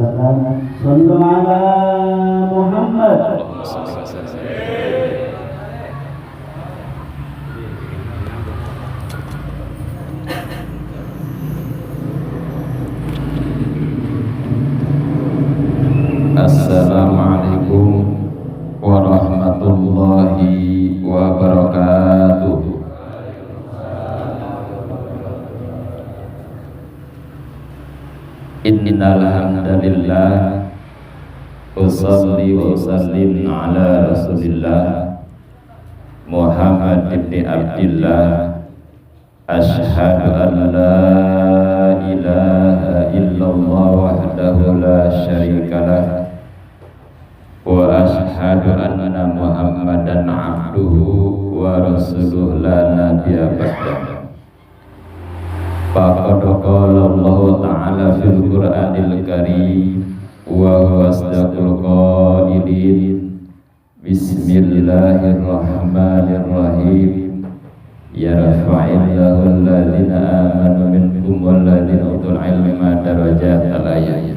wasallam. Sallu ala Muhammad. Assalamualaikum warahmatullahi wabarakatuh. Innal hamdalillah usolli wa usallim ala Rasulillah Muhammad ibn Abdillah. Asyhadu an la ilaha illallah wahdahu la syarikalah wa asyhadu anna Muhammadan abduhu wa rasuluh la nabiyya ba'dah. Faqad qala Allah ta'ala fil Qur'anil Karim wa huwa asdaqul qailin. Bismillahirrahmanirrahim. Yarfa'illahu alladhina amanu minkum walladhina utul ilma darajat. Al-ayat.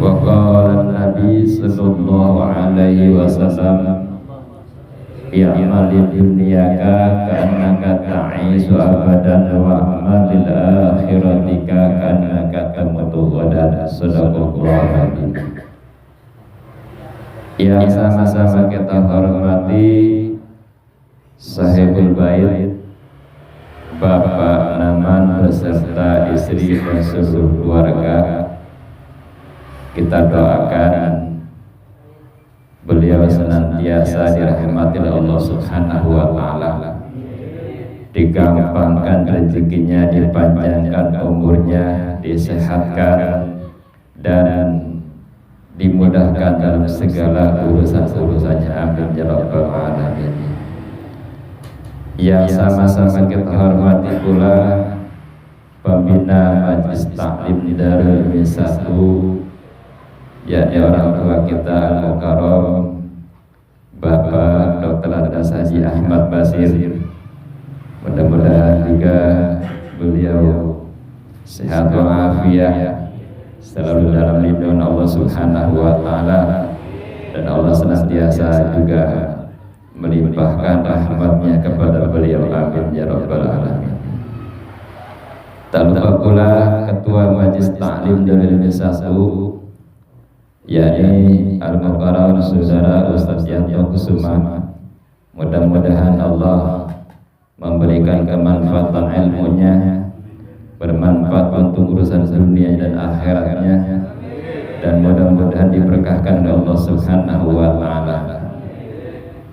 Wa qala an-nabi sallallahu alaihi wasallam, i'mal dunyaka ka'annaka ta'isu abadan wa amal lil akhiratika ka'annaka tamutu ghadan. Sadaqallahu adzim. Yang sama-sama kita hormati Sahibul Bait, Bapak Naman beserta istri dan seluruh keluarga, kita doakan beliau senantiasa dirahmati oleh Allah Subhanahu wa Ta'ala, digampangkan rezekinya, dipanjangkan umurnya, disehatkan dan dimudahkan dalam segala urusan-urusannya. Amin ya rabbal alamin. Yang sama-sama kita hormati pula pembina Majelis Taklim Darul Ilmi 1, yakni orang tua kita Al-Mukarram Bapak Dr. Andas Haji Ahmad Basir. Mudah-mudahan juga beliau sehat walafiat, selalu dalam lindungan Allah Subhanahu wa Ta'ala, dan Allah senantiasa juga melimpahkan rahmatnya kepada beliau. Amin ya rabbal alamin. Tak lupa pula Ketua Majelis Taklim Darul Ilmi 1, yakni Al-Mukarram Saudara Ustaz Yanto Kusuma. Mudah-mudahan Allah memberikan kemanfaatan ilmunya, bermanfaat untuk urusan dunia dan akhiratnya, dan mudah-mudahan diberkahkan oleh Allah Subhanahu wa Ta'ala.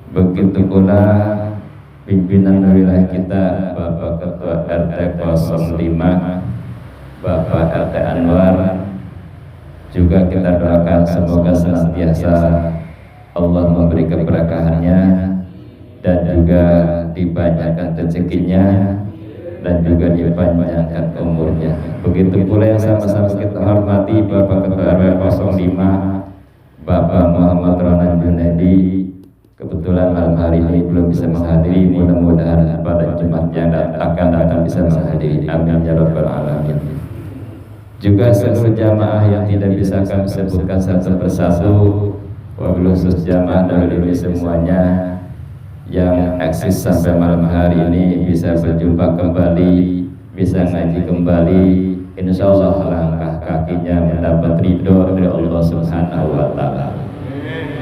Begitu pula pimpinan wilayah kita, Bapak Ketua RT 05 Bapak RT Anwar, juga kita doakan semoga senantiasa Allah memberi keberkahannya dan juga dipanjangkan rezekinya dan juga dipanjangkan umurnya. Begitu pula yang sama-sama kita hormati Bapak Ketua RW 05 Bapak Muhammad Ronan Junaidi. Kebetulan malam hari ini belum bisa menghadiri, mudah-mudahan pada Jumat yang akan datang bisa menghadiri. Amin ya rabbal alamin. Juga seluruh jamaah yang tidak bisa kami sebutkan satu persatu, wabil khusus jamaah Darul Ilmi semuanya yang eksis sampai malam hari ini bisa berjumpa kembali, bisa ngaji kembali, insya Allah langkah kakinya mendapat ridho dari Allah Subhanahu wa Ta'ala,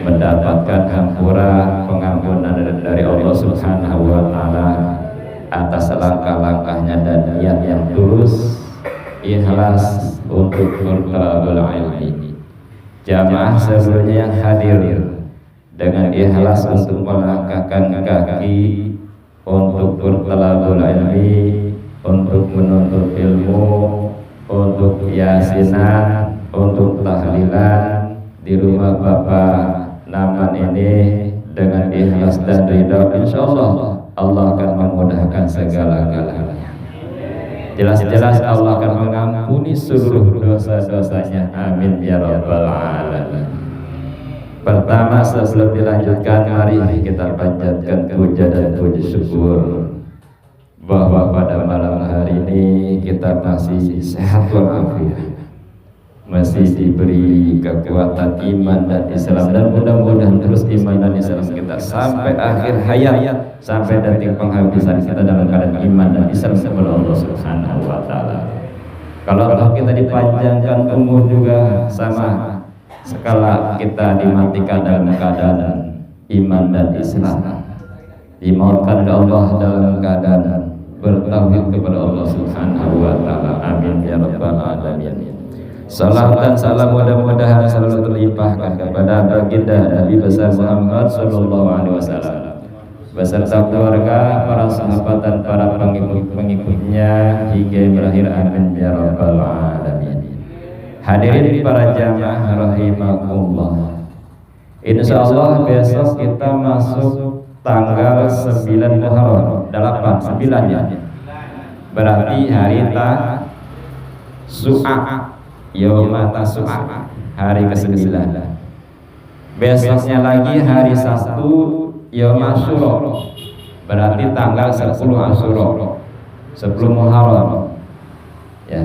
mendapatkan hampura pengampunan dari Allah Subhanahu wa Ta'ala atas langkah-langkahnya dan niat yang tulus, ikhlas untuk bertalabul ilmi. Jamaah sebelumnya yang hadir dengan ikhlas untuk melangkahkan kaki untuk bertalabul ilmi, untuk menuntut ilmu, untuk yasinan, untuk tahlilan di rumah Bapak Naman ini dengan ikhlas dan ridha, insyaallah Allah akan memudahkan segala-galanya. Jelas-jelas Allah akan mengampuni seluruh dosa-dosanya. Amin ya rabbal alamin. Pertama, sebelum dilanjutkan, mari kita panjatkan puja dan puji syukur bahwa pada malam hari ini kita masih sehat walafiat, masih diberi kekuatan iman dan Islam, dan mudah-mudahan terus iman dan Islam kita sampai akhir hayat, sampai detik penghabisan kita dalam keadaan iman dan Islam kepada Allah Subhanahu wa taala. Kalau Allah kita dipanjangkan umur juga sama sekala kita dimatikan dalam keadaan iman dan Islam, dimautkan oleh Allah dalam keadaan bertauhid kepada Allah Subhanahu wa taala. Amin ya rabbal alamin. Salam dan salam mudah-mudahan selalu terlimpahkan kepada baginda Nabi besar Muhammad sallallahu alaihi wasallam beserta keluarga, para sahabat dan para pengikut-pengikutnya hingga berakhir. Amin ya rabbal alamin. Hadirin para jamaah rahimakumullah. Insyaallah besok kita masuk tanggal 9 Muharram, 9 ya. Berarti hari Tasu'a, Yauma Tasu'a, hari ke-9. Besoknya lagi hari Sabtu Yaum Asyura, berarti tanggal 10 Asyura, 10 Muharram. Ya.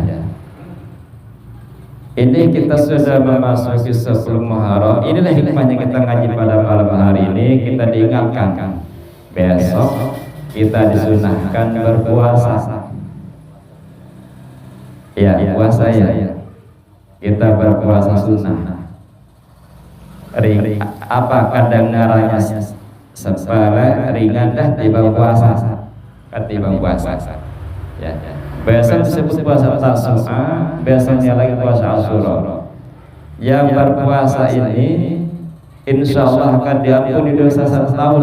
Ini kita sudah memasuki 10 Muharram. Inilah hikmahnya kita ngaji pada malam hari ini. Kita diingatkan besok kita disunahkan berpuasa. Ya, puasa ya. Kita berpuasa sunnah. Apa kadang naranya sepele ringan dah timbang puasa. Ketimbang puasa. Ya. Besok disebut puasa Tasu'a, besoknya lagi puasa Asyura. Yang berpuasa ini insya Allah akan diampuni dosa 1 tahun.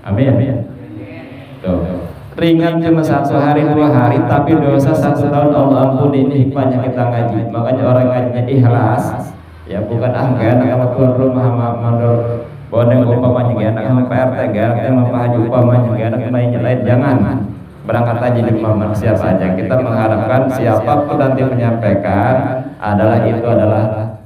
Amin. Tuh. Ringan cuma 1 hari 2 hari, tapi dosa 1 tahun Allah ampuni. Ini hikmahnya kita ngaji. Makanya orang ngajinya ikhlas, ya bukan gak enak sama tuan rumah mandor bodeng umpamanya, gak enak sama PRT, gak enak sama Pak Haji umpamanya, gak enak sama yang lain. Jangan berangkat aja di rumah siapa aja. Kita mengharapkan siapapun nanti menyampaikan adalah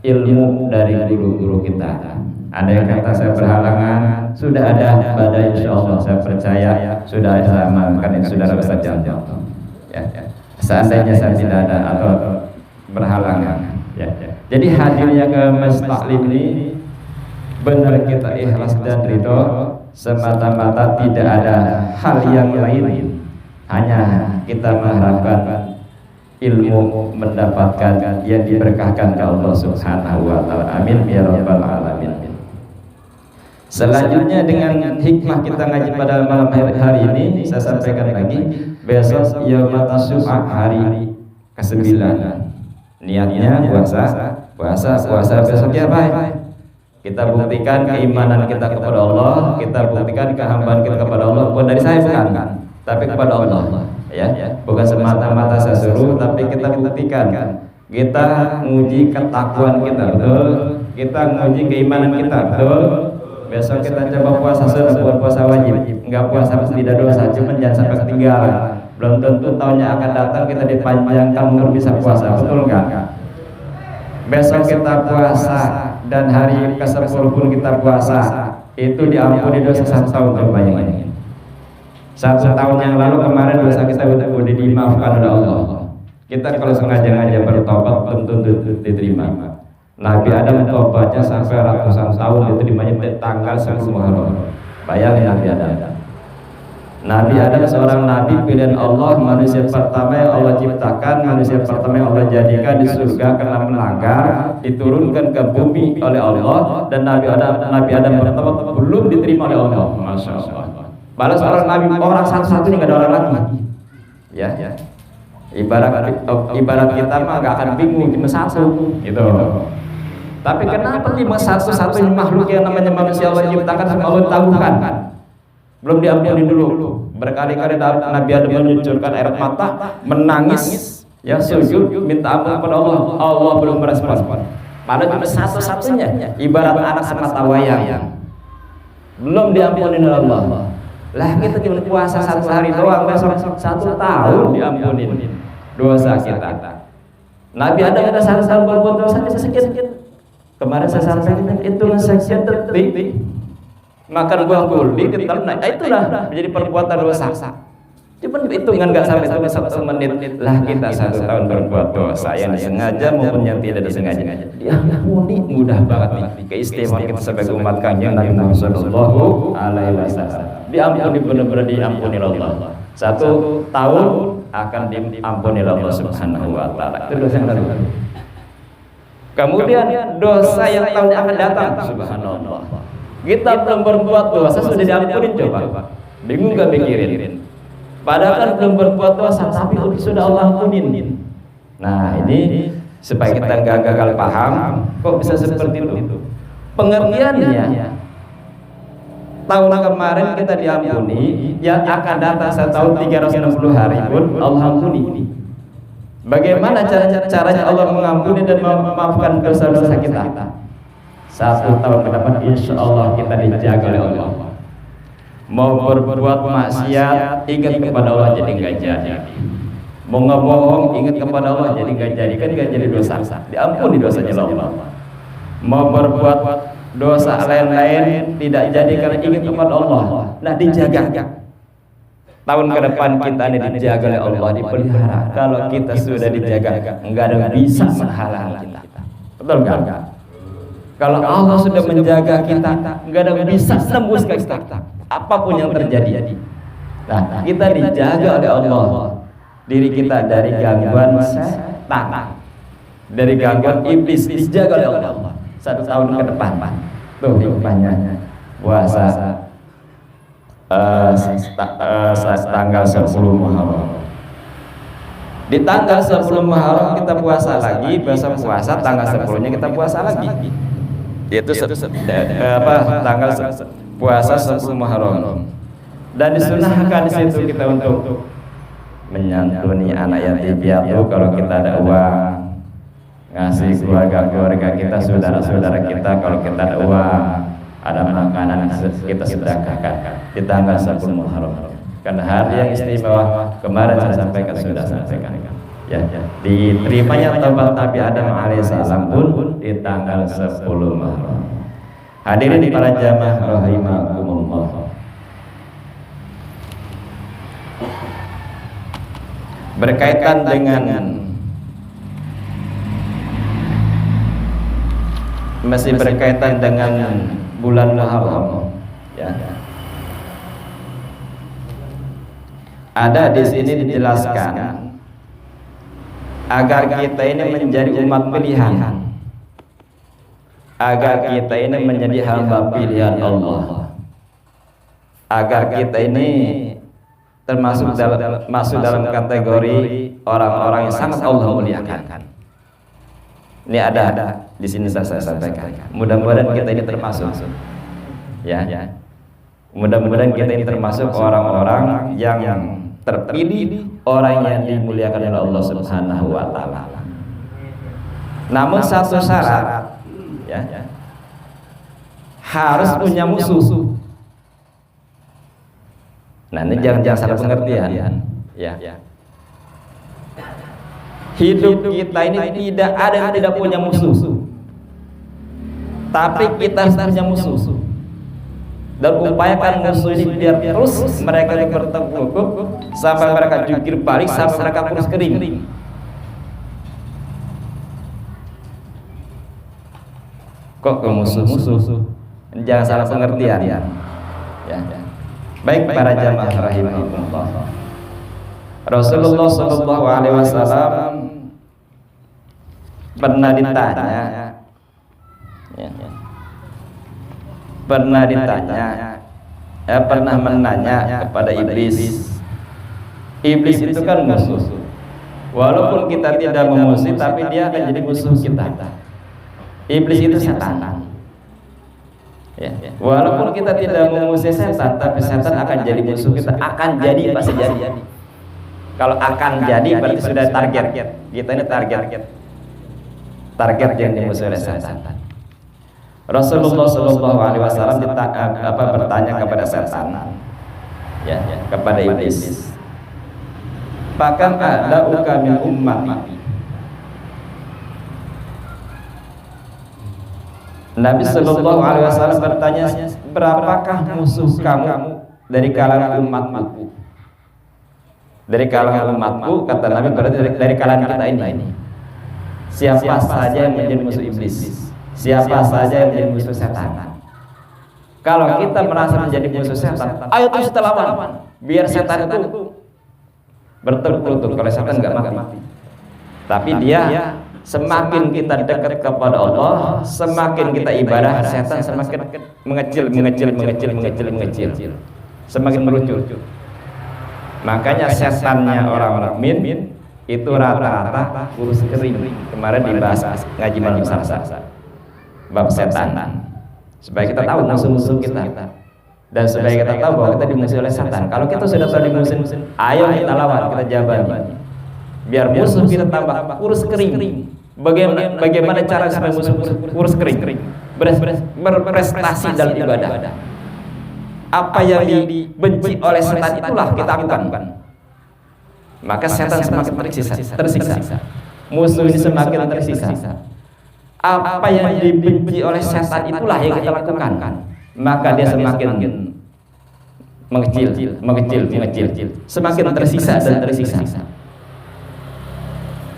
ilmu dari guru-guru kita. Ada yang kata saya berhalangan, sudah ada pada insya Allah saya percaya sudah saya amalkan. Saudara Ustaz Janto, ya. Seandainya saya tidak ada atau berhalangan, ya. Jadi hadirnya ke Mas Taklim ini benar kita ikhlas dan ridho semata-mata, tidak ada hal yang lain, hanya kita mengharapkan ilmu mendapatkan yang diberkahkan ke Allah Subhanahu wa taala. Amin ya rabbal alamin. Selanjutnya dengan hikmah kita ngaji pada malam hari ini, saya sampaikan lagi besok Yaum Tasu'a, hari ke-9. Niatnya puasa besoknya baik. Kita buktikan keimanan kita kepada Allah, kita buktikan kehambaan kita kepada Allah. Bukan dari saya bukan, tapi kepada Allah. Ya, bukan semata-mata saya suruh, tapi kita buktikan. Kita nguji ketakwaan kita, betul. Kita nguji keimanan kita, betul. Besok kita coba puasa sunnah, bukan puasa wajib. Enggak puasa tidak dosa, cuman jangan sampai ketinggalan. Belum tentu tahunnya akan datang kita dipanjangkan umur bisa puasa, betul enggak? Besok kita puasa dan hari ke-10 pun kita puasa, itu diampuni dosa 1 tahun. Coba bayangin. 1 tahun yang lalu kemarin dosa kita udah dimaafkan oleh Allah. Kita kalau sengaja bertobat tentu diterima. Nabi Adam tobatnya sampai ratusan tahun, itu dimana tanggal 10 Muharram. Bayangin Nabi Adam. Nabi Adam seorang nabi pilihan Allah, manusia pertama yang Allah ciptakan, manusia pertama yang Allah jadikan di surga karena melanggar, diturunkan ke bumi oleh Allah, dan Nabi Adam pertama belum diterima oleh Allah. Masya Allah. Balas orang nabi, orang satu-satunya nggak ada orang lagi. Ya. Ibarat kita mah nggak akan bingung cuma satu, gitu. Tapi kenapa cuma satu-satunya makhluk yang namanya manusia Allah ciptakan sama Allah tahukan? Belum diampuni dulu. Berkali-kali Nabi Adam menyucurkan air mata, menangis, ya sujud, minta ampun kepada Allah. Allah belum merespon. Padahal cuma satu-satunya, ibarat anak semata wayang, belum diampuni oleh Allah. Lah kita cuma puasa 1 hari doang, besok 1 tahun diampuni dosa kita. Nabi Adam ada 1 tahun berbuat dosa sekian. Kemarin saya sampaikan itu sekian detik makan buah kuldi kental, nah itulah menjadi perbuatan dosa. Cuman hitungan nggak sampai 1 menit lah kita 1 tahun berbuat dosa yang disengaja maupun yang tidak disengaja. Diampuni mudah banget nih. Keistimewaan kita sebagai umat Kanjeng Nabi Muhammad Shallallahu Alaihi Wasallam. Diampuni benar-benar diampuni Allah. 1 tahun akan diampuni Allah Subhanahu Wa Taala. Itu dosa yang lalu. Kemudian dosa yang tahun akan datang. Subhanallah. Kita belum berbuat dosa sudah diampuni coba. Bingung gak mikirin? Padahal kan belum berbuat dosa tapi sudah Allah ampunin. Nah ini supaya kita nggak gagal paham, kok bisa seperti itu? Pengertiannya tahun kemarin kita diampuni, yang akan datang 1 tahun 360 hari pun Allah ampuni. Bagaimana caranya Allah mengampuni dan memaafkan dosa-dosa kita? 1 tahun ke depan insya Allah kita dijaga oleh Allah. Mau berbuat maksiat ingat kepada Allah jadi nggak jadi. Mau ngebohong ingat kepada Allah jadi nggak jadi, kan nggak jadi dosa, diampuni dosanya Allah. Mau berbuat dosa lain-lain tidak jadi karena ingat kepada Allah, nah dijaga. Tahun ke depan kita ini dijaga oleh Allah, dipelihara. Kalau kita sudah dijaga, nggak ada yang bisa menghalangi kita. Betul nggak? Kalau Allah sudah menjaga kita, nggak ada yang bisa tembus ke kita. Apapun yang terjadi. Nah, kita dijaga oleh Allah. Diri kita dari gangguan setan, dari gangguan iblis dijaga oleh Allah 1 tahun ke depan. Tuh hikmahnya puasa tanggal 10 Muharram. Di tanggal 10 Muharram kita puasa lagi, besok puasa tanggal 10-nya kita puasa lagi. Itu tanggal puasa 10 Muharram. Dan disunahkan di situ kita untuk menyantuni anak yatim piatu kalau kita ada uang, ngasih keluarga kita, saudara-saudara kita kalau kita ada uang, ada makanan kita sedekahkan di tanggal 10 Muharram. Karena hari yang istimewa kemarin saya sampaikan, sudah sampaikan. Ya, diterimanya taubat Nabi Adam alaihissalam pun di tanggal 10 Muharram. Hadirin para jamaah rahimakumullah. Berkaitan dengan masih berkaitan dengan bulan Muharram, ya. Ada di sini dijelaskan agar kita ini menjadi umat pilihan, agar kita ini menjadi hamba pilihan Allah, agar kita ini termasuk masuk dalam kategori orang-orang yang sangat Allah muliakan. Ini ada di sini saya sampaikan. Mudah-mudahan kita ini termasuk, ya. Mudah-mudahan kita ini termasuk orang-orang yang terpilih, orang yang dimuliakan oleh Allah Subhanahu Wa Taala. Namun satu syarat, ya, harus punya musuh. Nah ini jangan salah pengertian, ya. Hidup kita ini tidak ada yang tidak punya musuh, tapi kita harus punya musuh dan upayakan musuh ini biar terus mereka bertengkuk sampai mereka jungkir balik, sampai mereka kurus kering. Kok ke musuh? Jangan salah pengertian, ya. Baik para jamaah rahimahumullah. Rasulullah sallallahu alaihi wasallam pernah ditanya, pernah menanya kepada iblis. Iblis itu kan musuh. Walaupun kita tidak memusuhi, tapi dia akan jadi musuh kita. Iblis itu setan. Ya. Walaupun kita tidak memusuhi setan, tapi setan akan jadi musuh kita. Akan jadi, pasti jadi. Kalau akan jadi berarti sudah target. Kita ini target yang dimusuhi oleh setan. Rasulullah Shallallahu Alaihi Wasallam bertanya kepada setan, ya, kepada iblis, "Pakam ada min ummati?" Nabi Shallallahu Alaihi Wasallam bertanya, berapakah musuh kamu dari kalangan umatku? dari kalangan umatku, kata Nabi, berarti dari kalangan kita ini. Siapa saja yang menjadi musuh iblis, siapa saja yang menjadi musuh setan. Kalau kita merasa menjadi musuh setan, ayo terus kita lawan, biar setan itu bertukuk-tukuk. Kalau setan nggak mati, tapi dia semakin kita dekat kepada Allah, semakin kita ibadah, setan semakin mengecil, semakin meluncur. Makanya setannya orang mukmin itu rata-rata kurus kering. Kemarin dibahas ngaji malam Selasa bab setan, supaya kita tahu musuh-musuh kita, dan supaya kita tahu bahwa kita dimusuhi oleh setan. Kalau kita sudah tahu dimusuhi, ayo kita lawan, kita jabani, biar musuh kita tambah kurus kering. Bagaimana cara supaya musuh kurus kering, berprestasi dalam ibadah? Apa yang dibenci oleh setan itulah kita lakukan. Maka setan semakin tersiksa. Musuh ini semakin tersiksa. Apa yang dibenci oleh setan itulah yang kita lakukan. Maka dia semakin mengecil, semakin tersiksa dan tersiksa.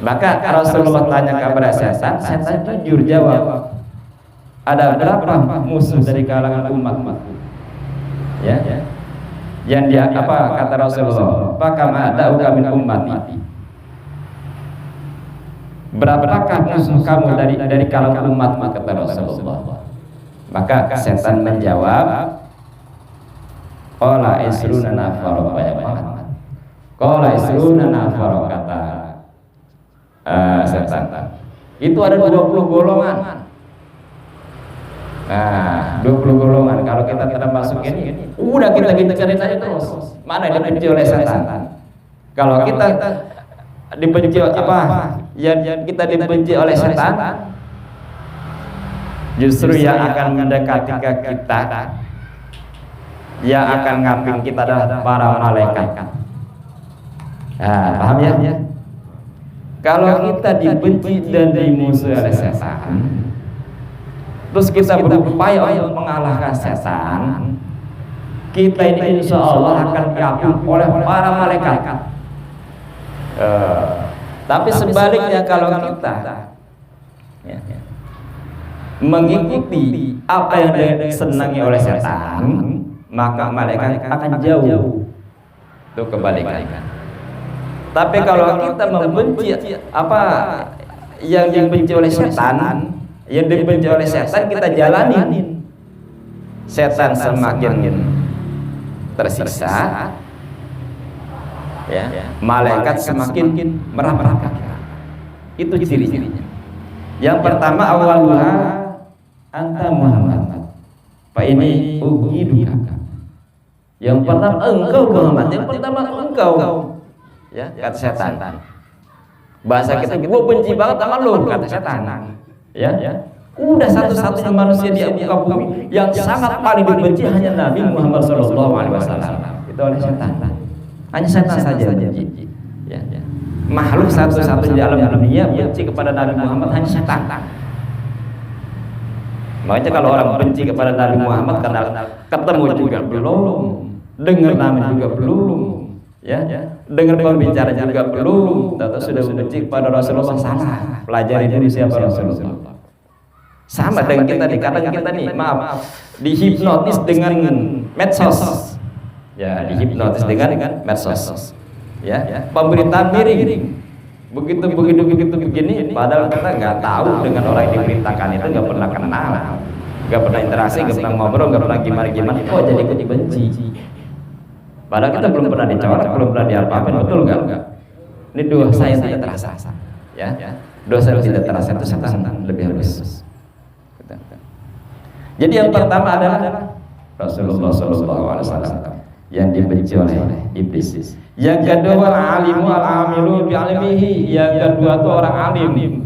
Maka Rasulullah tanya kepada setan, setan jujur jawab, ada berapa musuh dari kalangan umatku? Ya, yang dia apa kata Rasulullah? Pakama ada min ummati. Berapakah musuh kamu dari kalangan umatmu, kata Rasulullah? Maka setan menjawab, qala isruna nafar ya Muhammad. Qala isruna nafar, kata setan. Itu ada 20 golongan. Nah, 20 golongan. Kalau kita tidak masuk ini, udah kita cari aja terus. Mana yang dibenci oleh setan? Kalau kita dibenci apa? Yang kita dibenci oleh setan, justru yang akan mendekati ke kita, yang akan ngaping kita adalah para malaikat. Nah, paham ya? Kalau kita dibenci dan dimusuhi oleh setan, terus kita berupaya untuk mengalahkan setan, kita ini insya Allah akan diampuni oleh para malaikat. Tapi sebaliknya kalau kita mengikuti apa yang disenangi oleh setan, maka malaikat akan jauh. Itu kebalikan. Tapi kalau kita membenci apa yang dibenci oleh setan, yang dibenci oleh setan kita jalanin, setan semakin tersiksa, ya, malaikat semakin merapatkan. Itu ciri-cirinya. Yang pertama, awaluha anta Muhammad, Pak ini ugiduka. Yang pertama engkau Muhammad, yang pertama engkau, ya, kata setan. Bahasa kita, gua benci banget sama lu, kata setan. Ya, udah satu-satunya manusia di muka bumi yang sangat paling dibenci hanya Nabi Muhammad SAW. Itu oleh setan. Hanya setan saja benci. Ya. Makhluk satu-satunya di alam dunia benci kepada Nabi Muhammad hanya setan. Makanya kalau orang benci kepada Nabi Muhammad karena ketemu juga belum, dengar nama juga belum, ya, dengar pembicara juga belum, atau sudah benci kepada Rasulullah, salah. Pelajari dulu siapa Rasulullah. Sama dengan kita kadang kita nih, maaf, dihipnotis dengan medsos. Ya, dihipnotis dengan medsos. Ya, pemberitaan miring. Begitu begini, padahal kita nggak tahu dengan orang yang diberitakan itu, nggak pernah kenal, nggak pernah interaksi, nggak pernah ngobrol, nggak pernah gimana. Kok jadi ikut dibenci? Padahal kita belum pernah dicoret, belum pernah diapa-apain, betul nggak? Ini dosa yang tidak terasa, ya. Dosa yang tidak terasa itu setan lebih halus. Jadi yang pertama adalah Rasulullah SAW yang dibenci oleh iblis. Yang kedua alimu al-amilu bi'alimihi. Yang kedua itu orang alim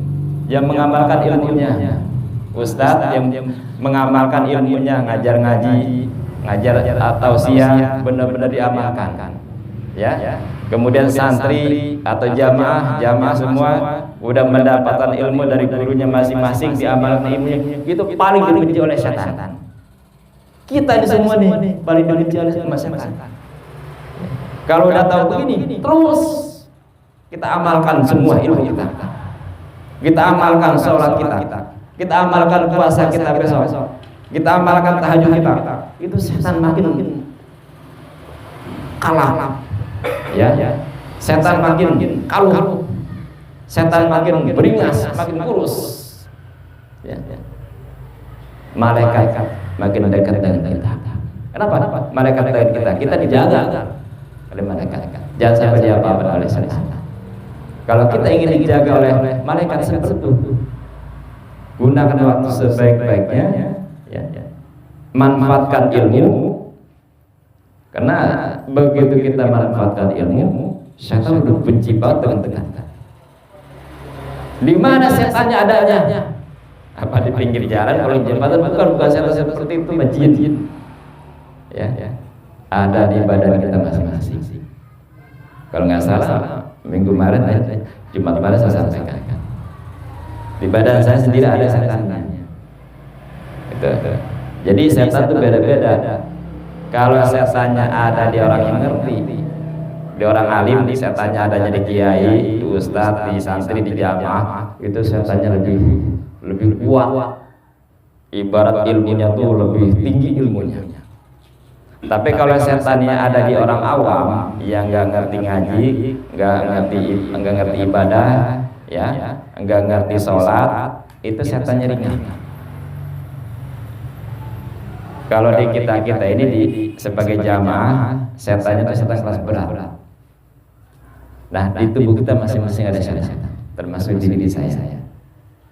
yang mengamalkan ilmunya. Ustadz yang mengamalkan ilmunya, ngajar ngaji, ngajar atau siang benar-benar diamalkan. Ya. Kemudian santri atau jamaah semua udah mendapatkan ilmu dari gurunya masing-masing, diamalkan ilmunya. Itu paling dibenci oleh setan. Kita ini semua nih paling dibenci oleh setan. Kalau udah tahu begini, terus kita amalkan semua ilmu kita. Kita amalkan sholat kita amalkan puasa kita besok, kita amalkan tahajud kita. Itu setan makin kalah, ya. Setan makin kaluh, setan makin beringas, makin kurus, ya. Malaikat makin dekat dengan kita. Kenapa? Malaikat dekat kita, kita dijaga oleh malaikat. Jangan sampai diapa-apakan oleh setan. Kalau kita ingin dijaga oleh malaikat seperti itu, gunakan waktu sebaik-baiknya, ya. Manfaatkan ilmu, karena begitu kita manfaatkan ilmu, setan udah benci banget dengan kita. Di mana setannya adanya? Apa di pinggir jalan, kalau jembatan? Bukan setan seperti itu, jin. Ya, ada di badan kita masing-masing. Kalau nggak salah, minggu kemarin, Jumat kemarin saya sampaikan, di badan saya sendiri ada setannya. Itu. Jadi setan itu beda-beda. Kalau setannya ada di orang yang ngerti, di orang alim, di setannya adanya di kiai, di ustadz, di santri, di jamaah, itu setannya lebih kuat. Ibarat ilmunya tuh lebih tinggi ilmunya. Tapi kalau setannya ada di orang awam yang nggak ngerti ngaji, nggak ngerti ibadah, ya, nggak ngerti sholat, itu setannya ringan. Kalau di kita ini sebagai jamaah, setannya itu setan kelas berat. Nah, di tubuh kita masing-masing ada setan, termasuk di diri saya.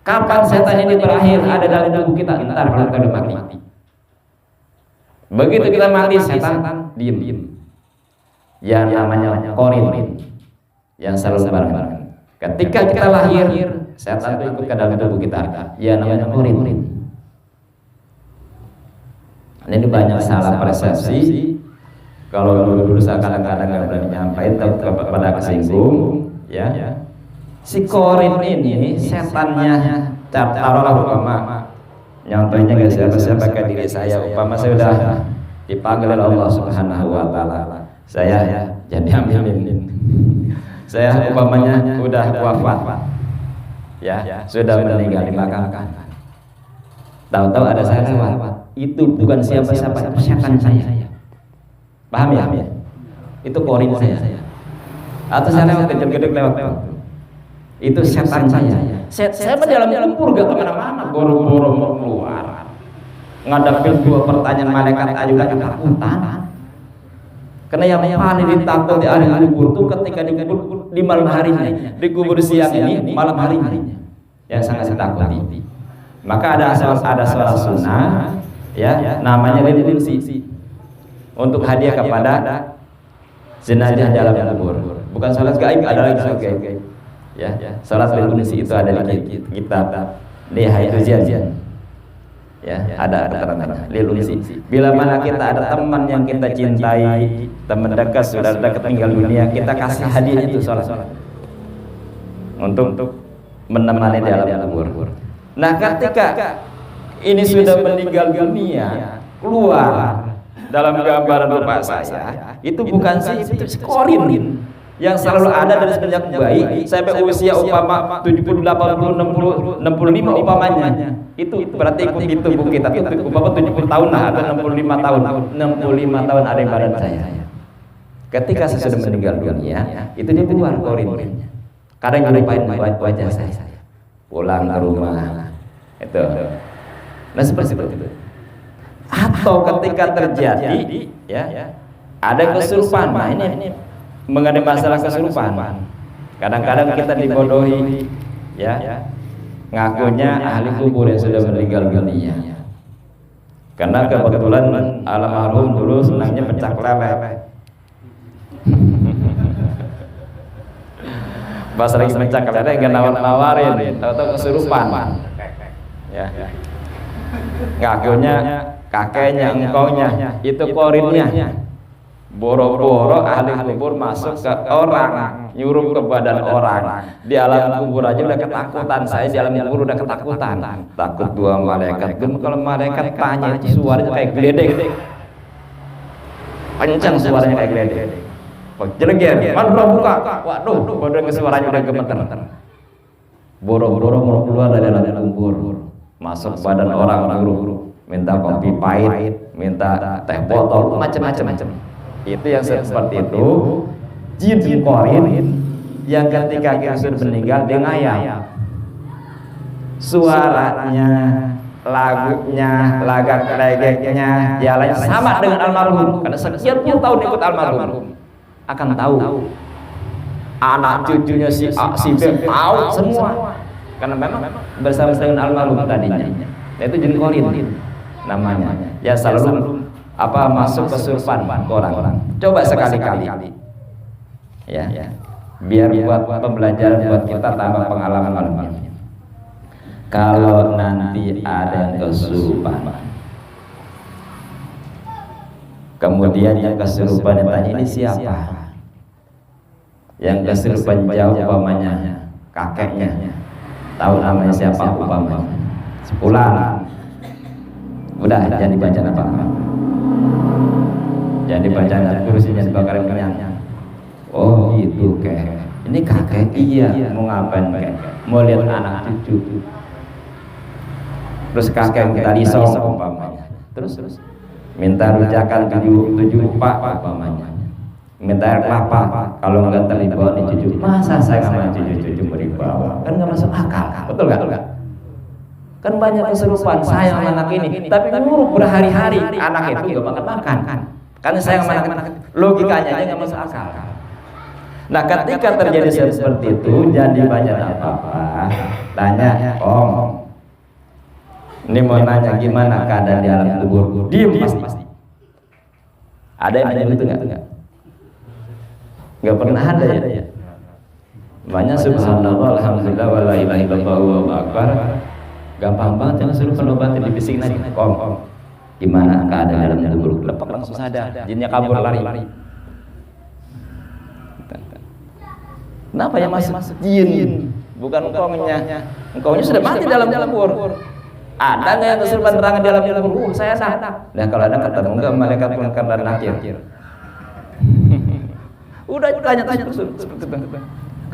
Kapan setan ini berakhir ada dalam tubuh kita? Entar kalau kita udah mati. Begitu kita mati, setan diem. Yang namanya korin, yang selalu bareng. Ketika kita lahir, setan itu ikut ke dalam tubuh kita. Yang namanya korin. Ini banyak salah persepsi. Kalau dulu saya kadang-kadang nggak berani nyampain, takut pada kesinggung, ya. Si korin ini setannya, taruhlah umpama, nyontohnya nggak siapa-siapa ke diri saya. Umpama saya udah dipanggil oleh Allah Subhanahu Wa Taala, saya jadi aminin. Saya umpamanya udah wafat, ya, sudah meninggal di belakang. Tahu-tahu ada saya lewat. Itu bukan siapa-siapa, itu setan saya. Paham ya? Itu korin saya. Atau saya lewat gedek-gedek lewat. Itu setan saya. Saya dalam kubur gak kemana-mana, boro-boro mau keluar. Ngadapin dua pertanyaan malaikat aja udah ketakutan. Karena yang paling ditakut di alam kubur itu ketika dikubur di malam harinya, dikubur siang ini malam harinya, yang sangat ditakuti. Maka ada sholat sunnah, ya, namanya lilul unsi, untuk hadiah kepada jenazah dalam kubur. Bukan sholat gaib, ada lagi sholat gaib. Ya, sholat lilul unsi itu ada di kitab Nihayatul. Ya, ada keterangannya lilul unsi. Bila mana kita ada teman yang kita cintai, teman dekat, saudara dekat tinggal dunia, kita kasih hadiah itu sholat untuk menemani di alam kubur. Nah, ketika ini sudah meninggal dunia, keluar dalam gambaran bapak saya, itu bukan itu korin yang selalu ada dari sejak bayi sampai usia umpama 70, 80, 60, 65 umpamanya. Itu berarti ikut di tubuh kita. Umpama 70 tahun lah atau 65 tahun. 65 tahun ada di badan saya. Ketika saya sudah meninggal dunia, itu dia keluar korinnya. Kadang ngelupain wajah saya. Pulang ke rumah. Itu. Nah, seperti itu. Atau ketika terjadi, ya, ada kesurupan. Nah, ini mengenai masalah kesurupan. Kadang-kadang kita dibodohi, ya, ngakunya ahli kubur yang sudah meninggal dunia. Karena kebetulan almarhum dulu senangnya pecah lele. Pas lagi pecah lele nggak nawarin, tahu-tahu kesurupan. Ya. Ngakunya kakeknya, engkaunya, itu korinnya. Boro-boro ahli kubur masuk ke orang, nyuruh ke badan orang. Di alam kubur aja udah ketakutan, saya di alam kubur udah ketakutan. Takut dua malaikat. Kalau malaikat tanya itu suaranya kayak geledek. Kencang suaranya kayak geledek. Jeleger, mana buka? Waduh, badan suaranya udah gemeter. Boro-boro mau keluar dari dalam kubur, masuk badan orang guru, minta kopi pahit, minta teh botol, macam-macam. Itu yang seperti itu. Jin korin yang ketika Rasul meninggal dia ngayal. Suaranya, lagunya, lagak legeknya, jalannya sama dengan almarhum. Karena sekian puluh tahun ikut almarhum, akan tahu. Anak cucunya si A, si B tahu semua. Karena memang bersama dengan almarhum tadinya. Itu jin korin namanya. Ya selalu masuk kesurupan orang. Coba sekali-kali. Ya. Biar buat pembelajaran buat kita tambah pengalaman. Kalau nanti ada yang kesurupan, kemudian yang kesurupan tanya ini siapa? Yang kesurupan jauh umpamanya kakeknya, tahu namanya siapa umpamanya, sepulang, udah jangan dibaca apa-apa, jangan dibaca kursinya dibakarin kenyang. Oh itu ini kakek, iya mau ngapain kakek? Mau lihat anak cucu. Terus kakek minta risol umpamanya, terus minta rujakan tujuh pak umpamanya, minta air kelapa, kalau nggak terlibat nih cucu, masa saya sama cucu mau dibawa, kan nggak masuk akal, betul nggak? Kan banyak kesurupan sayang anak ini, tapi nguruk berhari-hari anak itu nggak makan, karena sayang anak, logikanya aja nggak masuk akal. Nah ketika terjadi seperti itu, jadi banyak apa-apa, tanya Om, ini mau nanya gimana keadaan di alam kubur, diem pasti. Ada yang begitu nggak? Nggak pernah ada ya. Banyak subhanallah, alhamdulillah, wala ilaha illallah, wallahu akbar. Gampang banget yang suruh penobatin dibisikin aja. Om, gimana keadaan di alam kubur? Lepak langsung sadar, jinnya kabur lari. Kenapa ya masuk jin? Bukan engkongnya. Engkongnya sudah mati dalam kubur. Ada nggak yang kesurupan nerangan di alam kubur? Saya ada. Nah kalau ada kata enggak, malaikat munkar dan nakir. Udah tanya terus.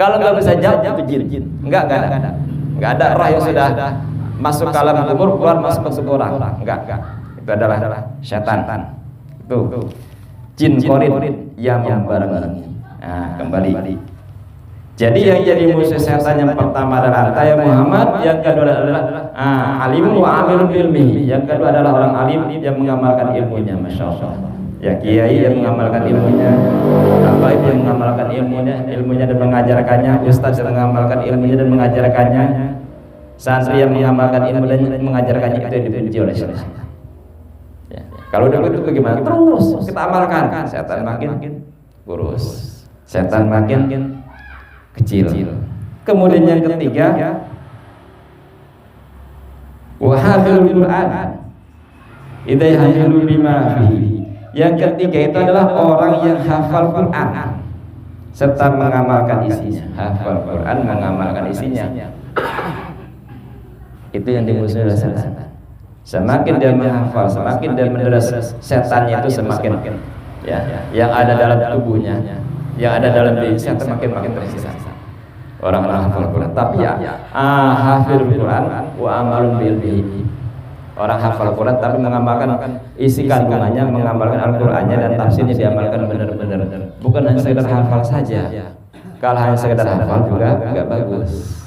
Kalau nggak bisa jawab itu jin. Enggak ada. Enggak ada roh yang sudah masuk ke alam kubur keluar masuk orang. Enggak. Itu adalah setan. Itu jin korin yang membarengi. Nah kembali. Jadi yang jadi musuh setan yang pertama adalah anta ya Muhammad, yang kedua adalah alim wa amilun ilmihi, yang kedua adalah orang alim yang mengamalkan ilmunya, masya Allah. Ya kiai yang mengamalkan ilmunya, habaib yang mengamalkan ilmunya dan mengajarkannya, ustaz yang mengamalkan ilmunya dan mengajarkannya, santri yang mengamalkan ilmu dan mengajarkannya, itu yang dibenci oleh setan. Ya. Kalau udah begitu bagaimana? Terus kita amalkan, setan makin kurus, setan makin kecil. Kemudian yang ketiga, wahafilul Quran, idza yahmilu bima fihi. Yang ketiga itu adalah orang yang hafal Quran serta mengamalkan isinya. Hafal Quran, mengamalkan isinya. Itu yang dimusuhi oleh setan. Semakin dia menghafal, semakin dia meneras setannya itu semakin yang ada dalam tubuhnya, yang ada dalam diri setan makin tersisa. Orang-orang hafal Quran, tapi hafizul Quran wa amalun bil ilmi. Orang hafal Quran tapi mengamalkan isi kandungannya, mengamalkan Al-Qur'annya dan tafsirnya diamalkan benar-benar. Bukan hanya sekedar hafal saja. Kalau hanya sekedar hafal juga enggak bagus.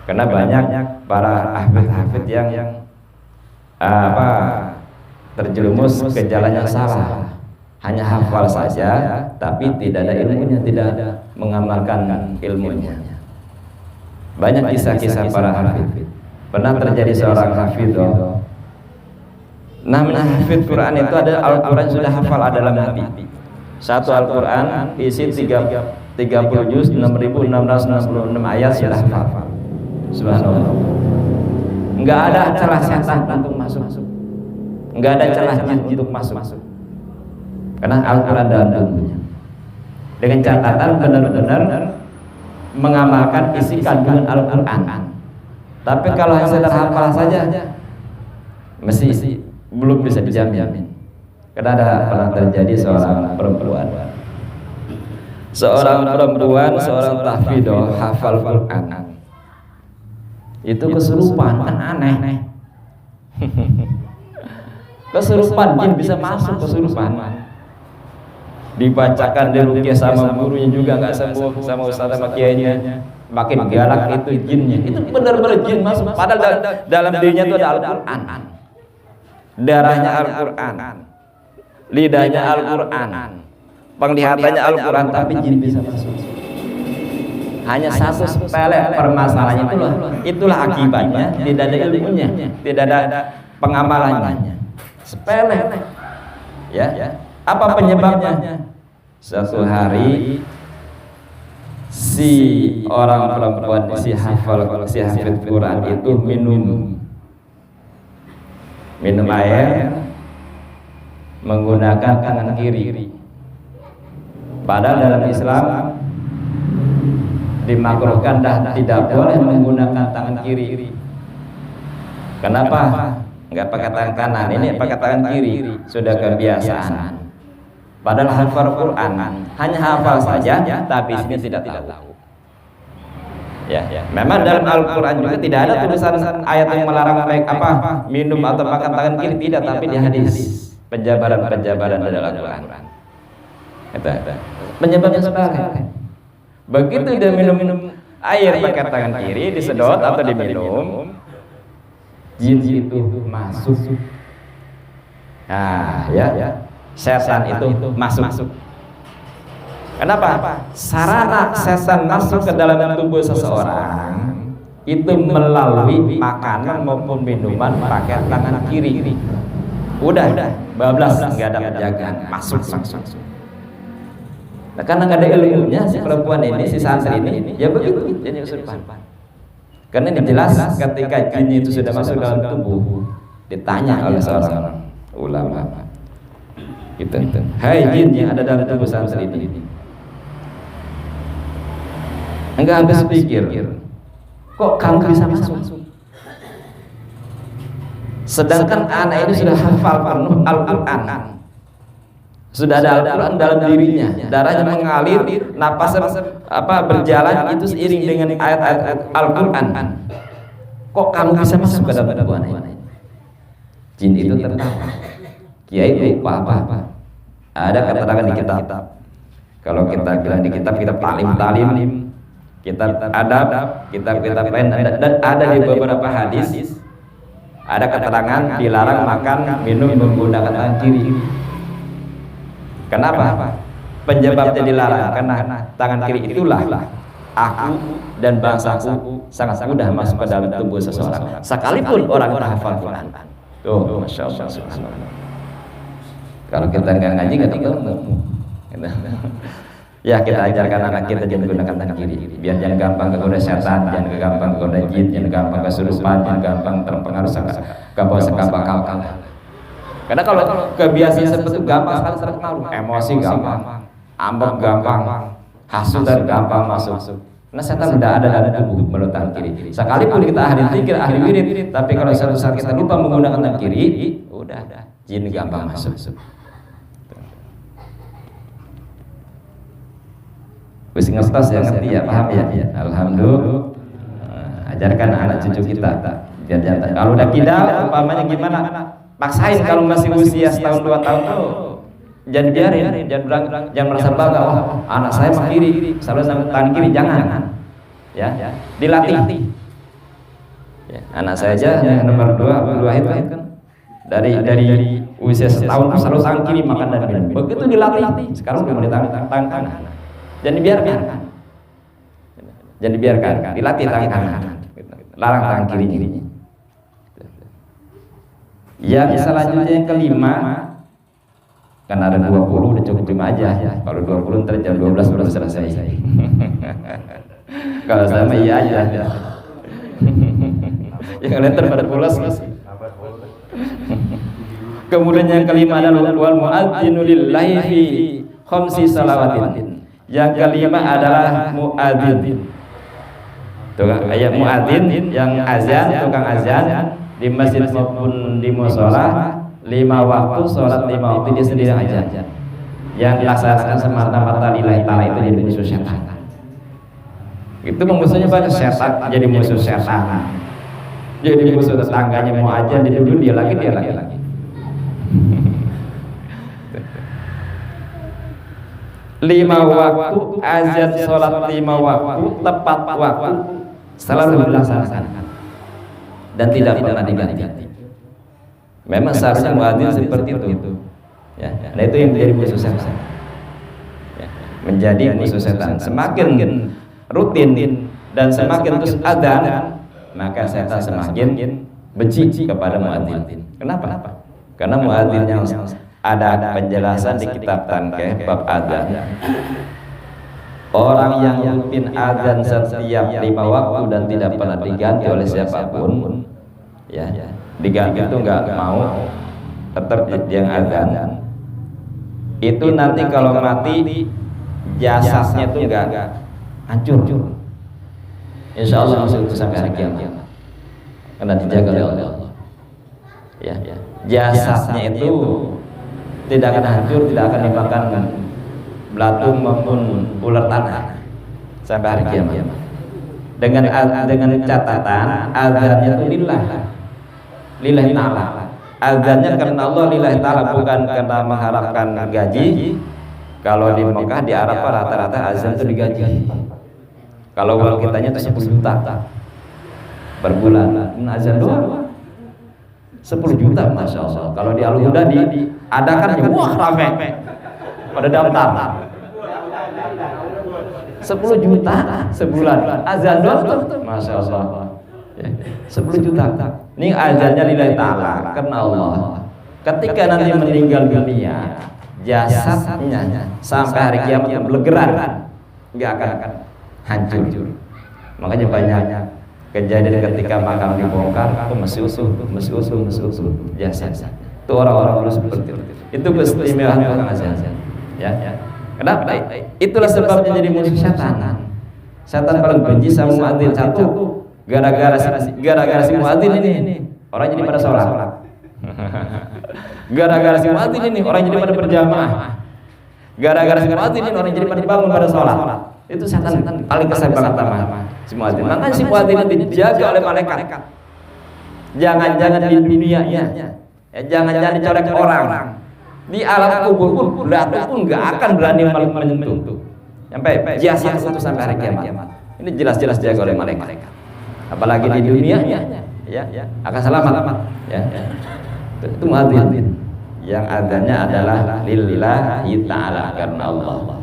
Karena banyak para hafid yang terjerumus ke jalan yang salah. Hanya hafal saja tapi tidak ada ilmunya, tidak mengamalkan ilmunya. Banyak kisah-kisah para hafid. Pernah terjadi seorang hafid, namanya hafid Quran itu ada Al-Quran sudah hafal dalam hati. Satu Al-Quran isi 30 juz 6.666 ayat sudah hafal. Subhanallah. Enggak ada celah setan untuk masuk. Enggak ada celah jin untuk masuk. Karena Al-Quran dalam tubuhnya. Dengan catatan benar-benar mengamalkan isi kandungan Al-Quran. Tapi kalau hanya sekedar hafal saja, mesti belum bisa dijamin. Karena pernah terjadi seorang perempuan seorang perempuan, seorang tahfidah hafal Quran itu kesurupan, kan aneh. Kesurupan, jin bisa masuk kesurupan. Dibacakan diruqyah sama gurunya juga nggak sembuh, sama ustaz sama kiainya, makin galak itu jinnya. Itu benar-benar jin masuk, padahal dalam dirinya itu ada Al-Quran, darahnya Al-Quran, lidahnya Al-Quran, penglihatannya Al-Quran, tapi jin bisa masuk. Hanya satu sepele permasalahannya, itulah akibatnya. Tidak ada ilmunya, tidak ada pengamalannya, sepele. Ya, apa penyebabnya? Suatu hari si orang perempuan, si hafid Quran itu minum air menggunakan tangan kiri. Padahal dalam Islam dimakruhkan tidak boleh menggunakan tangan kiri. Kenapa? Enggak pakai tangan kanan, ini pakai tangan kiri, sudah kebiasaan. Padahal hafal Quran, hanya hafal saja, tapi isinya tidak tahu. Ya. Memang dalam Al-Quran juga tidak ada tulisan ayat yang melarang baik minum atau makan tangan kiri, tidak, tapi di hadis penjabaran dalam Al-Quran. Itu. Penyebabnya sepele. Begitu dia minum air pakai tangan kiri, disedot atau diminum, jin itu masuk. Nah, ya. Setan itu masuk. Kenapa? Sarana setan masuk ke dalam tubuh seseorang itu melalui makanan maupun minuman pakai tangan kiri. Udah bablas, nggak ada penjagaan, masuk. Nah, karena nggak ada ilmunya si perempuan ini, si santri ini, ya begitu jadi kesurupan. Karena ini jelas ketika jin itu sudah masuk dalam tubuh, ditanya oleh seorang ulama, gitu. Hai jin yang ada dalam tubuh santri ini, enggak habis pikir, kok kamu bisa masuk? Sedangkan anak ini sudah hafal penuh Al-Quran, sudah ada Al-Quran dalam dirinya, darahnya mengalir, napasnya berjalan itu seiring dengan ayat-ayat Al-Quran. Kok kamu bisa masuk ke dalam tubuh anak ini? Jin itu tertawa. Kiai lupa apa? Ada keterangan di kitab. Kalau kita bilang di kitab, kita talim, kita adab, kita lain, dan ada di beberapa hadis ada keterangan dilarang makan minum menggunakan tangan kiri. Kenapa? Penyebabnya dilarang karena tangan kiri itulah aku dan bangsaku sangat mudah masuk ke dalam tubuh seseorang, sekalipun orang hafal Quran. Tuh, masya Allah, subhanallah. Kalau kita nggak ngaji nggak tahu. Ya, kita ajarkan anak kita jangan gunakan tangan kiri, biar jangan gampang kegoda setan, jangan gampang kegoda jin, jangan gampang kesurupan, jangan gampang terpengaruh gampang kalkal. Karena kalau kebiasaan seperti itu gampang sekali terpengaruh, emosi gampang, ambek gampang, hasutan gampang masuk. Nah, setan sudah ada dalam tubuh melalui tangan kiri. Sekalipun kita ahli zikir, ahli wirid, tapi kalau suatu saat kita lupa menggunakan tangan kiri, udah jin gampang masuk. Wis ngertos ya, ngerti ya, paham ya? Alhamdulillah. Ajarkan anak cucu kita biar jangan. Kalau udah kidal, umpamanya gimana? Paksain kalau masih usia setahun 2 tahun tuh. Jangan biarin, jangan merasa bangga. Oh, anak saya mah kiri, selalu tangan kiri, jangan. Ya, dilatih. Ya, anak saya aja yang nomor 2 Abdul Wahid kan dari usia setahun selalu tangan kiri makan dan minum. Begitu dilatih, sekarang udah mulai tangan kanan. Jangan dibiarkan, dilatih tangan kanan, larang tangan kirinya. Yang selanjutnya yang kelima, kan ada 20, udah cukup 5 aja. Kalau 20 ntar jam 12 baru selesai. Kalau sama iya aja. Yang lain pada pulas. Kemudian yang kelima adalah wal muadzinu lillahi fi khamsi salawatin. Yang kelima adalah muadzin. Tukang ayat muadzin yang azan, tukang azan di masjid maupun di mushola 5 waktu, sholat 5 waktu dia sendiri azan. yang dilaksanakan semata-mata lillahi ta'ala itu jadi musuh setan. Itu musuhnya banyak, setan jadi musuh setan, jadi musuh tetangganya, mau aja dituduh dia lagi. Lima waktu azan sholat, 5 waktu tepat waktu selalu dilaksanakan dan tidak pernah diganti. Memang seharusnya muadzin seperti itu. Ya, nah itu yang menjadi musuh setan. Ya, menjadi musuh setan. Semakin rutin dan semakin terus adzan, maka setan semakin benci kepada muadzin. Kenapa? Karena muadzin yang ada penjelasan di kitab Tankeh bab adzan. Orang yang rutin adzan setiap 5 waktu dan tidak pernah diganti oleh siapapun, ya, diganti itu nggak mau, tetap yang adzan. Itu nanti kalau mati jasadnya itu enggak hancur. Insya Allah masuk sampai hari kiamat. Karena dijaga oleh Allah. Ya, jasadnya itu tidak akan hancur, tidak akan dimakan belatung maupun ular tanah sampai hari kiamat. Dengan catatan azannya itu lillahi ta'ala. Azannya karena Allah lillahi ta'ala, bukan karena mengharapkan gaji. Kalau di Mekah, di Arab rata-rata azan itu digaji. Kalau uang kitanya itu 10 juta per bulan. Azan doang 10 juta, Masya Allah. Kalau di Al-Huda diadakan, wah rame pada daftar 10 juta sebulan. Azan doang tuh, Masya Allah, 10 juta. Ini azannya lillahi ta'ala, karena Allah. Ketika nanti meninggal dunia, jasadnya sampai hari kiamat belegeran, nggak akan hancur. Makanya banyak kejadian ketika makam dibongkar, masih utuh jasad. Itu orang-orang dulu seperti itu. Itu keistimewaan orang azan. Ya. Kenapa? Itulah sebabnya jadi musuh setan. Setan paling benci sama muadzin. Satu, gara-gara si muadzin ini orang jadi pada sholat. Gara-gara si muadzin ini orang jadi pada berjamaah. Gara-gara si muadzin ini orang jadi pada bangun pada sholat. Itu setan paling kesal banget sama si muadzin. Makanya si muadzin itu dijaga oleh malaikat. Jangan-jangan di dunianya, jangan-jangan dicolek orang. Di alam kubur pun batu pun nggak akan berani menyentuh. Sampai jasad itu sampai hari kiamat. Ini jelas-jelas dijaga oleh malaikat. Apalagi di dunia, ya, akan selamat. Ya. Itu muadzin. Yang adanya adalah lillahi ta'ala, karena Allah.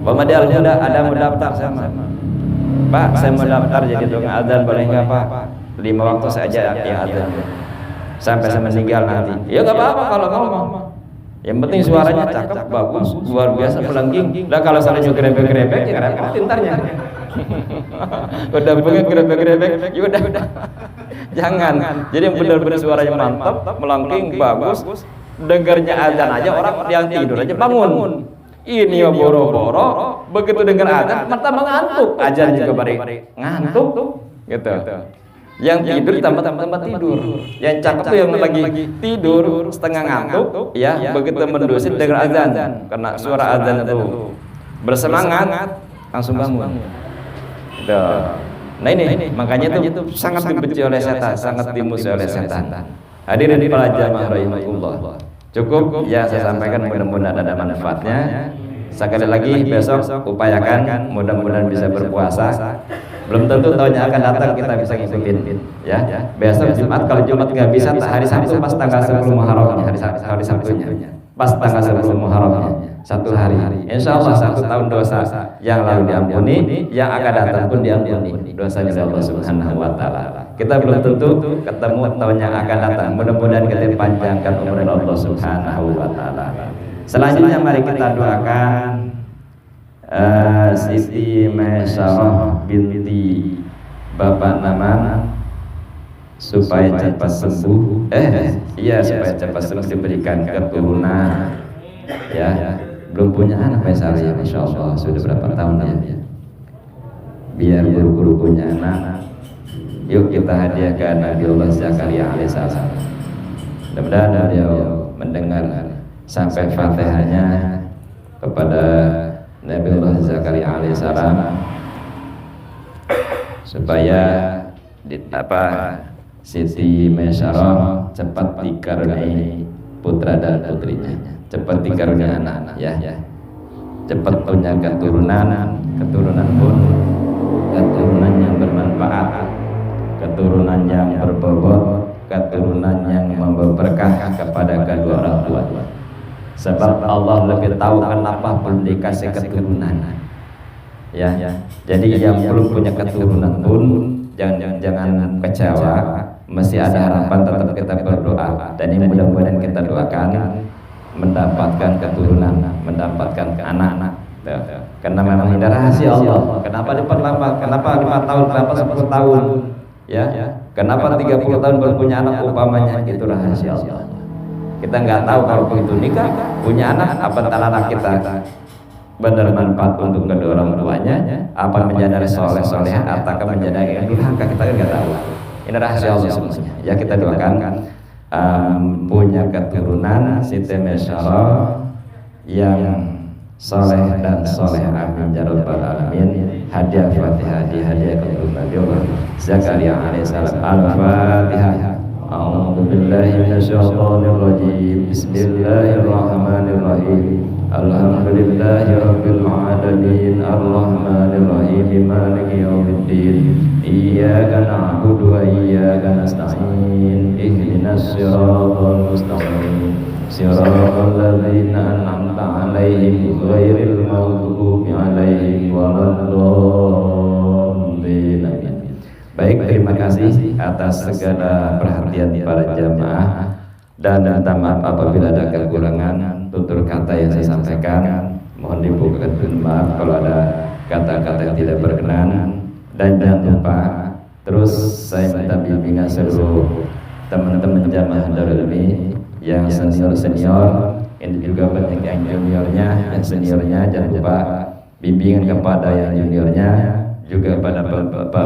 Pemadal sudah ada mau daftar sama. Pak, saya mau daftar jadi tukang adzan, boleh nggak Pak? 5 waktu saja yang adzan. Sampai saya meninggal nanti. Ya nggak apa-apa kalau kamu mau. Yang penting suaranya cakep, bagus, luar biasa, melengking. Lah kalau salah juga grebek-grebek, ya repot pintarnya. Udah pengen grebek-grebek, ya udah. Jangan. Jadi yang benar-benar suaranya mantap, melengking, bagus. Dengarnya azan aja orang yang tidur aja bangun. Ini ya boro-boro, begitu dengar azan, pertama ngantuk. Azan juga bari ngantuk, gitu. Yang tidur tambah tidur. Yang cakep tuh yang lagi tidur setengah ngantuk, ya, begitu mendusin dengar azan, karena suara azan itu bersemangat, langsung bangun. Gitu. Nah ini makanya itu sangat dibenci oleh setan, sangat dimusuhi oleh setan. Hadirin para jamaah rahimakumullah. Cukup ya saya sampaikan, mudah-mudahan ada manfaatnya. Sekali lagi besok upayakan, mudah-mudahan bisa berpuasa. Belum tentu tahunnya akan datang kita bisa ngikutin, ya. Besok Jumat, kalau Jumat nggak bisa, hari Sabtu pas tanggal 10 Muharram, hari Sabtunya pas tanggal 10 Muharram, 1 hari. Insya Allah 1 tahun dosa yang lalu diampuni, yang akan datang pun diampuni dosanya oleh Allah Subhanahu wa Ta'ala. Kita belum tentu ketemu tahun yang akan datang. Mudah-mudahan kita panjangkan umur Allah Subhanahu wa Ta'ala. Selanjutnya mari kita doakan Siti Maisarah binti Bapak Naman supaya cepat sembuh. Supaya cepat sembuh, diberikan keturunan. Ya, belum punya anak Maisarah ya, Masya Allah, sudah berapa tahun ya. Biar guru-guru punya anak. Yuk kita hadiahkan Nabiullah Zakaria alaihissalam. Mudah-mudahan beliau mendengar sampai Fatihahnya kepada Nabiullah Zakaria alaihissalam supaya Siti Maisyarah cepat dikaruniai putra dan putrinya, cepat dikaruniai anak ya, cepat punya keturunan pun keturunan yang bermanfaat, keturunan yang berbobot, keturunan yang membawa berkah kepada kedua orang tua. Sebab Allah lebih tahu kenapa belum dikasih keturunan. Ya. Jadi yang belum punya keturunan pun jangan kecewa, masih ada harapan, tetap kita berdoa. Dan ini mudah-mudahan kita doakan mendapatkan keturunan, mendapatkan anak-anak. Karena memang ini rahasia Allah. Kenapa diperlama? Kenapa 5 tahun? Kenapa 10 tahun? Ya. Kenapa 30 tahun baru punya anak umpamanya? Itu rahasia Allah. Kita nggak tahu kalau begitu nikah punya anak apa anak kita benar manfaat untuk kedua orang tuanya, apa menjadi soleh atau menjadi durhaka, kita nggak tahu. Ini rahasia Allah semuanya. Ya kita doakan punya keturunan Siti Maisyarah yang soleh dan soleh, amin ya rabbal alamin. Hadiah Fatihah, hadiah keturunan Nabiullah Zakaria alaihissalam. Al-Fatihah. A'udzu billahi minasyaitonir rajim. Bismillahirrahmanirrahim. Alhamdulillahi rabbil alamin. Arrahmanir rahim. Maliki yaumiddin. Iyyaka na'budu wa iyyaka nasta'in. Ihdinas siratal mustaqim. Siratal ladzina an'amta 'alaihim ghairil maghdubi 'alaihim waladdallin. Baik, terima kasih atas segala perhatian para jamaah dan minta maaf apabila ada kekurangan tutur kata yang saya sampaikan. Mohon dibukakan maaf kalau ada kata-kata yang tidak berkenan, dan jangan lupa terus saya minta bimbingan seluruh teman-teman jamaah Darul Ilmi yang senior, ini juga banyak yang juniornya, yang seniornya jangan lupa bimbingan kepada yang juniornya, juga pada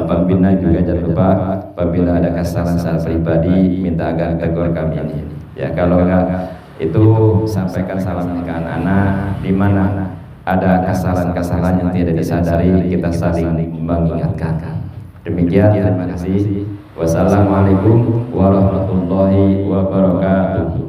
pembina juga jangan lupa apabila ada kesalahan secara pribadi minta agar tegur kami ini. Ya kalau enggak itu sampaikan salam ke anak-anak, di mana ada kesalahan-kesalahan yang tidak disadari kita saling mengingatkan. Demikian, terima kasih. Wassalamualaikum warahmatullahi wabarakatuh.